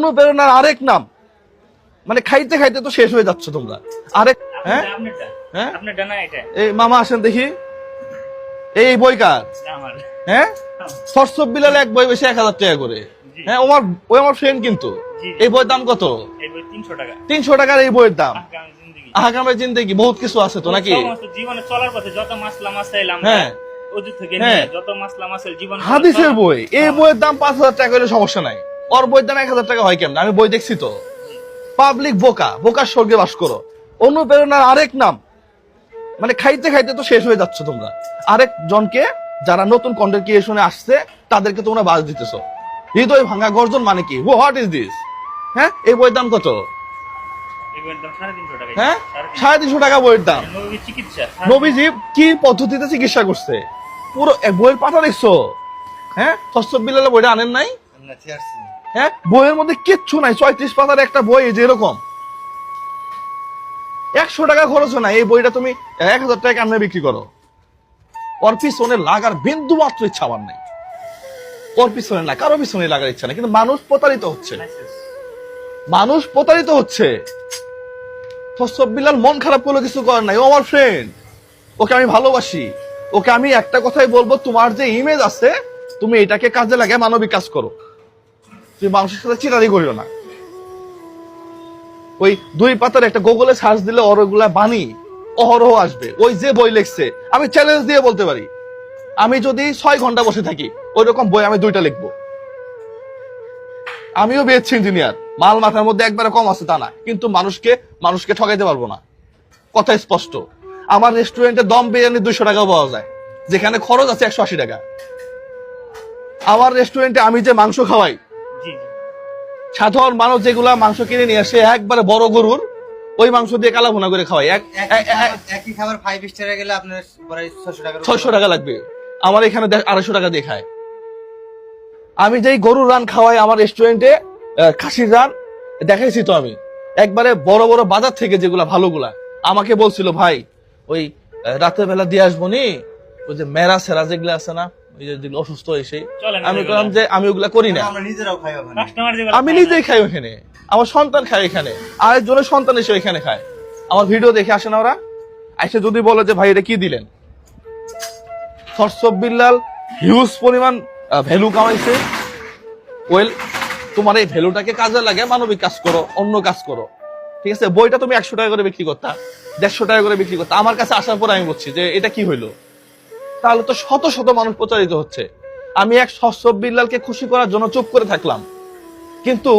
অনুপ্রেরণার আরেক নাম। মানে খাইতে খাইতে তো শেষ হয়ে যাচ্ছ তোমরা। আরেক হ্যাঁ হ্যাঁ এই মামা আসেন দেখি, এই বই কার? হ্যাঁ সরসব বিলাল এক বই বেশি 1000 টাকা করে। হ্যাঁ ওই আমার ফ্রেন্ড কিন্তু। এই বইয়ের দাম কত? 300 টাকার এই বইয়ের দাম। আহকামে জিন্দেগি বহুত কিছু আছে তো নাকি? জীবনে চলার পথে যত মাসলা মাসাইলাম হ্যাঁ ওদের থেকে নিয়ে যত মাসলা মাসাইল জীবন হাদিসের বই, এই বইয়ের দাম 5000 টাকা হলে সমস্যা নাই। ওর বইয়ের দাম 1000 টাকা হয় কেমন? আমি বই দেখছি তো। পাবলিক বোকার স্বর্গে বাস করো। অনুপ্রেরণার আরেক নাম। মানে খাইতে খাইতে তো শেষ হয়ে যাচ্ছ তোমরা। আরেক জনকে যারা নতুন কন্টেন্ট ক্রিয়েশনে আসছে তাদেরকে তোমরা বাজ দিতেছো। হৃদয় ভাঙা গর্জন মানে কি? What is this? হ্যাঁ এই বইয়ের দাম কত? হ্যাঁ 350 টাকা বইয়ের দাম। নবীজি কি পদ্ধতিতে চিকিৎসা করছে পুরো বইয়ের পাতা দেখছো? হ্যাঁ সরসব বিলালের বইটা আনেন নাই? হ্যাঁ বইয়ের মধ্যে কিচ্ছু নাই। 34 পাতার একটা বই যে এরকম 100 টাকা খরচ না। এই বইটা তুমি 1000 টাকা কেমনে বিক্রি করো? ওর পিছনে লাগার বিন্দু মাত্র ইচ্ছা আমার নাই। ওর পিছনে না, কারো পিছনে লাগার ইচ্ছা নাই। কিন্তু মানুষ প্রতারিত হচ্ছে, মানুষ প্রতারিত হচ্ছে। সরসব বিলাল মন খারাপ করলে কিছু করার নাই। ও আমার ফ্রেন্ড, ওকে আমি ভালোবাসি। ওকে আমি একটা কথাই বলবো, তোমার যে ইমেজ আছে তুমি এটাকে কাজে লাগে মানবিক কাজ করো। তুমি মানুষের সাথে চিটারি করিও না। ওই 2 পাতার একটা গুগলে সার্চ দিলে ওরগুলা বাণী অহরহ আসবে। ওই যে বই লিখছে, আমি চ্যালেঞ্জ দিয়ে বলতে পারি, আমি যদি 6 ঘন্টা বসে থাকি ওই রকম বই আমি 2টা লিখবো। আমিও বিএসসি ইঞ্জিনিয়ার, মাল মাথার মধ্যে একবারে কম আছে তা না, কিন্তু মানুষকে ঠকাইতে পারবো না। কথা স্পষ্ট। আমার রেস্টুরেন্টে দম বিরিয়ানি 200 টাকা পাওয়া যায়, যেখানে খরচ আছে 180 টাকা। আমার রেস্টুরেন্টে আমি যে মাংস খাওয়াই, সাধারণ মানুষ যেগুলা মাংস কিনে নিয়ে আসে একবারে বড় গরুর, ওই মাংস দিয়ে কালা ভুনা করে খাওয়াই। একই খাবার 5 স্টারে গেলে আপনার 600 টাকা লাগবে। আমার এখানে 250 টাকা দিয়ে খায়। আমি যেই গরুর রান খাওয়াই আমার রেস্টুরেন্টে, খাসির রান দেখাইছি তো আমি, একবারে বড় বড় বাজার থেকে যেগুলা ভালোগুলা। আমাকে বলছিল ভাই ওই রাতের বেলা দিয়ে আসবো নি, ওই যে মেরা সেরা যেগুলা আছে না, ওই যে অসুস্থ এসে। আমি বললাম যে আমি ওগুলা করি না, আমি নিজেই খাই ওখানে, আমার সন্তান খায় এখানে, আরেকজনের সন্তান এসে এখানে খায়। আমার ভিডিও দেখে আসে না ওরা, এসে যদি বলে যে ভাই এটা কি দিলেন। সরসব বিলাল হিউজ পরিমাণ ভ্যালু কামাইছে। ওয়েল তোমার এই ভ্যালুটাকে কাজে লাগে মানবিক কাজ করো, অন্য কাজ করো। ঠিক আছে, বইটা তুমি 100 টাকা করে বিক্রি করতা, 150 টাকা করে বিক্রি করতা। আমার কাছে আসার পর আমি বলছি যে এটা কি হইলো, তাহলে তো শত শত মানুষ প্রচারিত হচ্ছে। আমি এক সরসব বিলালকে খুশি করার জন্য চুপ করে থাকলাম, কিন্তু